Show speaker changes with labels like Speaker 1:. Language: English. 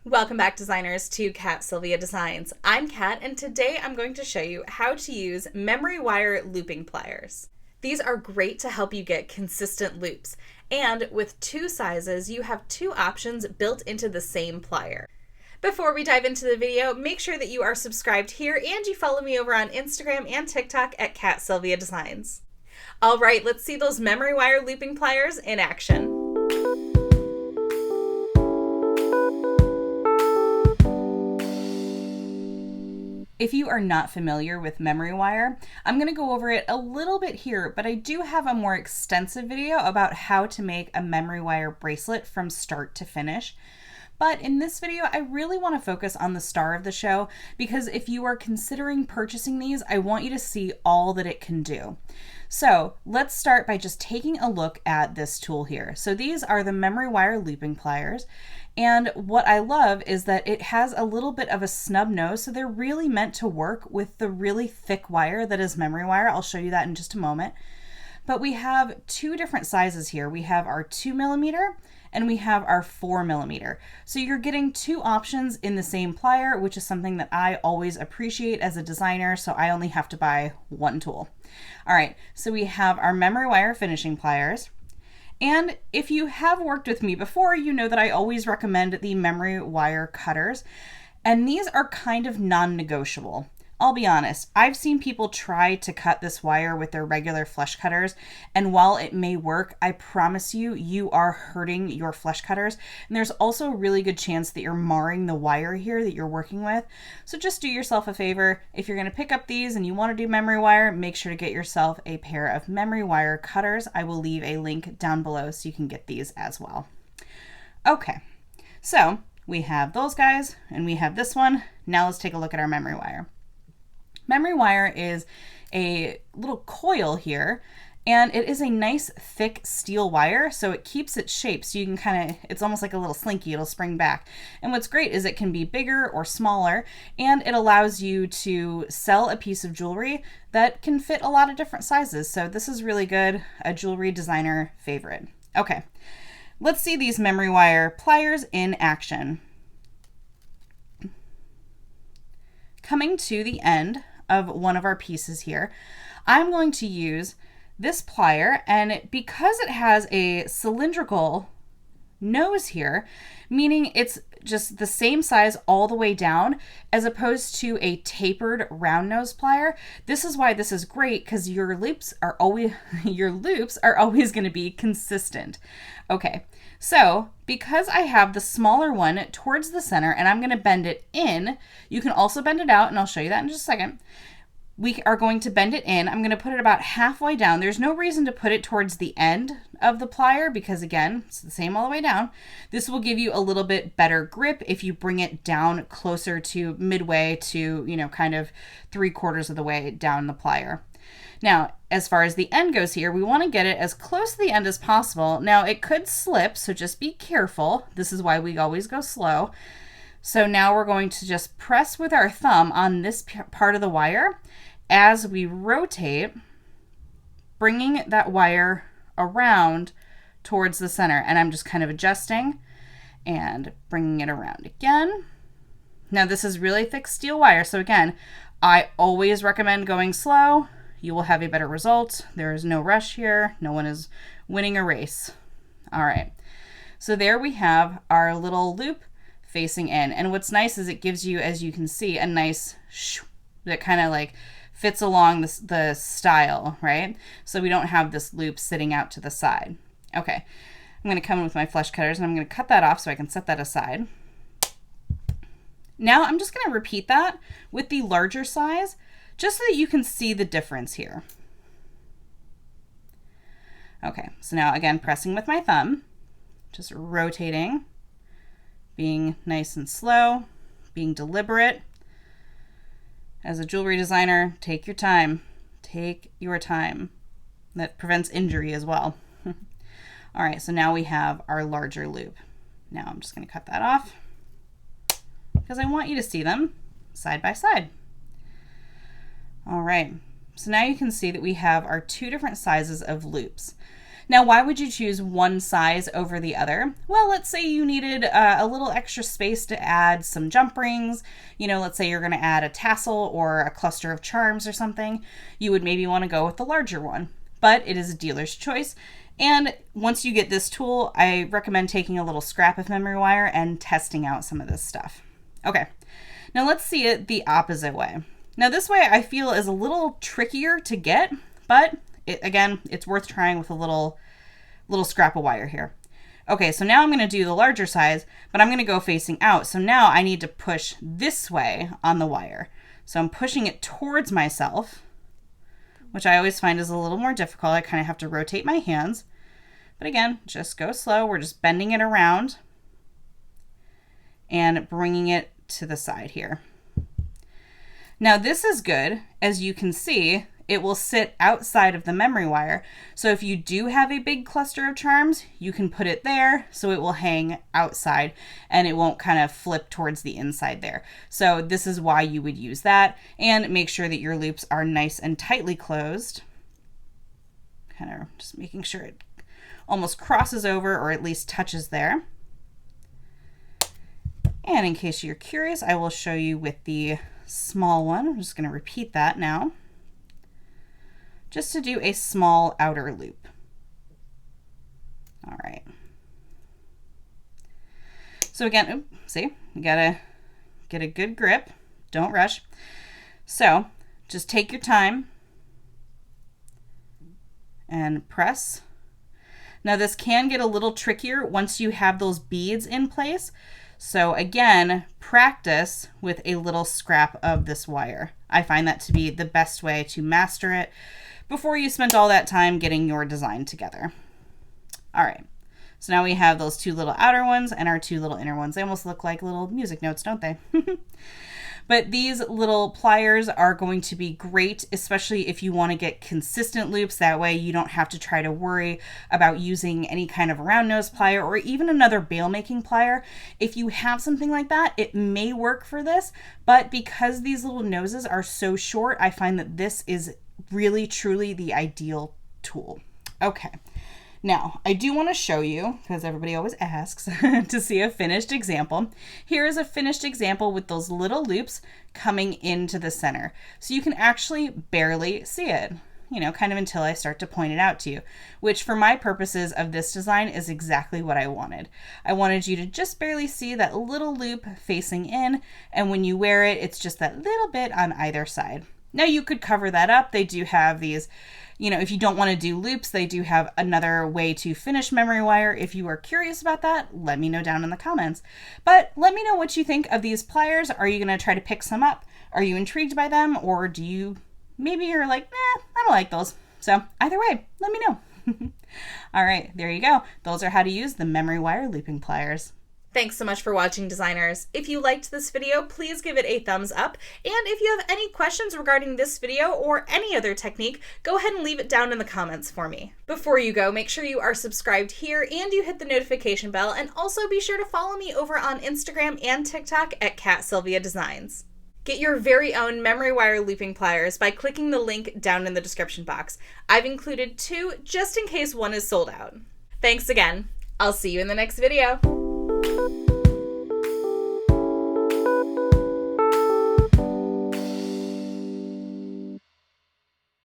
Speaker 1: Welcome back, designers, to Silvia Designs. I'm Kat, and today I'm going to show you how to use memory wire looping pliers. These are great to help you get consistent loops, and with two sizes, you have two options built into the same plier. Before we dive into the video, make sure that you are subscribed here and you follow me over on Instagram and TikTok at Silvia Designs. All right, let's see those memory wire looping pliers in action. If you are not familiar with memory wire, I'm going to go over it a little bit here, but I do have a more extensive video about how to make a memory wire bracelet from start to finish. But in this video, I really want to focus on the star of the show because if you are considering purchasing these, I want you to see all that it can do. So let's start by just taking a look at this tool here. So these are the memory wire looping pliers. And what I love is that it has a little bit of a snub nose, so they're really meant to work with the really thick wire that is memory wire. I'll show you that in just a moment. But we have two different sizes here. We have our 2mm and we have our 4mm. So you're getting two options in the same plier, which is something that I always appreciate as a designer, so I only have to buy one tool. All right, so we have our memory wire finishing pliers. And if you have worked with me before, you know that I always recommend the memory wire cutters. And these are kind of non-negotiable. I'll be honest, I've seen people try to cut this wire with their regular flush cutters, and while it may work, I promise you, you are hurting your flush cutters. And there's also a really good chance that you're marring the wire here that you're working with. So just do yourself a favor. If you're going to pick up these and you want to do memory wire, make sure to get yourself a pair of memory wire cutters. I will leave a link down below so you can get these as well. Okay, so we have those guys and we have this one. Now let's take a look at our memory wire. Memory wire is a little coil here, and it is a nice thick steel wire, so it keeps its shape, so you can kind of, it's almost like a little slinky, it'll spring back. And what's great is it can be bigger or smaller, and it allows you to sell a piece of jewelry that can fit a lot of different sizes. So this is really good, a jewelry designer favorite. Okay, let's see these memory wire pliers in action. Coming to the end of one of our pieces here, I'm going to use this plier, and because it has a cylindrical nose here, meaning it's just the same size all the way down as opposed to a tapered round nose plier. This is why this is great, because your loops are always going to be consistent. Okay, so because I have the smaller one towards the center and I'm going to bend it in, you can also bend it out, and I'll show you that in just a second. We are going to bend it in. I'm going to put it about halfway down. There's no reason to put it towards the end of the plier because, again, it's the same all the way down. This will give you a little bit better grip if you bring it down closer to midway to, kind of 3/4 of the way down the plier. Now, as far as the end goes here, we want to get it as close to the end as possible. Now, it could slip, so just be careful. This is why we always go slow. So now we're going to just press with our thumb on this part of the wire as we rotate, bringing that wire around towards the center. And I'm just kind of adjusting and bringing it around again. Now this is really thick steel wire, so again, I always recommend going slow. You will have a better result. There is no rush here. No one is winning a race. All right, so there we have our little loop facing in. And what's nice is it gives you, as you can see, a nice that kind of like fits along the style, right? So we don't have this loop sitting out to the side. Okay, I'm going to come in with my flush cutters and I'm going to cut that off so I can set that aside. Now I'm just going to repeat that with the larger size just so that you can see the difference here. Okay, so now again, pressing with my thumb, just rotating, being nice and slow, being deliberate. As a jewelry designer, take your time. Take your time. That prevents injury as well. All right, so now we have our larger loop. Now I'm just going to cut that off because I want you to see them side by side. All right, so now you can see that we have our two different sizes of loops. Now, why would you choose one size over the other? Well, let's say you needed a little extra space to add some jump rings. Let's say you're going to add a tassel or a cluster of charms or something. You would maybe want to go with the larger one, but it is a dealer's choice. And once you get this tool, I recommend taking a little scrap of memory wire and testing out some of this stuff. Okay, now let's see it the opposite way. Now this way I feel is a little trickier to get, but again, it's worth trying with a little scrap of wire here. Okay, so now I'm going to do the larger size, but I'm going to go facing out. So now I need to push this way on the wire. So I'm pushing it towards myself, which I always find is a little more difficult. I kind of have to rotate my hands. But again, just go slow. We're just bending it around and bringing it to the side here. Now this is good. As you can see, it will sit outside of the memory wire. So if you do have a big cluster of charms, you can put it there so it will hang outside and it won't kind of flip towards the inside there. So this is why you would use that, and make sure that your loops are nice and tightly closed. Kind of just making sure it almost crosses over or at least touches there. And in case you're curious, I will show you with the small one. I'm just going to repeat that now, just to do a small outer loop. All right. So again, see, you gotta get a good grip. Don't rush. So just take your time and press. Now this can get a little trickier once you have those beads in place. So again, practice with a little scrap of this wire. I find that to be the best way to master it before you spend all that time getting your design together. All right, so now we have those two little outer ones and our two little inner ones. They almost look like little music notes, don't they? But these little pliers are going to be great, especially if you want to get consistent loops. That way you don't have to try to worry about using any kind of round nose plier or even another bail making plier. If you have something like that, it may work for this, but because these little noses are so short, I find that this is really truly the ideal tool. Okay. Now, I do want to show you, because everybody always asks, to see a finished example. Here is a finished example with those little loops coming into the center. So you can actually barely see it, kind of until I start to point it out to you, which for my purposes of this design is exactly what I wanted. I wanted you to just barely see that little loop facing in, and when you wear it, it's just that little bit on either side. Now you could cover that up. They do have these, if you don't want to do loops, they do have another way to finish memory wire. If you are curious about that, let me know down in the comments. But let me know what you think of these pliers. Are you going to try to pick some up? Are you intrigued by them? Or maybe you're like, nah, I don't like those. So either way, let me know. All right, there you go. Those are how to use the memory wire looping pliers. Thanks so much for watching, designers. If you liked this video, please give it a thumbs up. And if you have any questions regarding this video or any other technique, go ahead and leave it down in the comments for me. Before you go, make sure you are subscribed here and you hit the notification bell, and also be sure to follow me over on Instagram and TikTok at Silvia Designs. Get your very own memory wire looping pliers by clicking the link down in the description box. I've included 2 just in case one is sold out. Thanks again. I'll see you in the next video.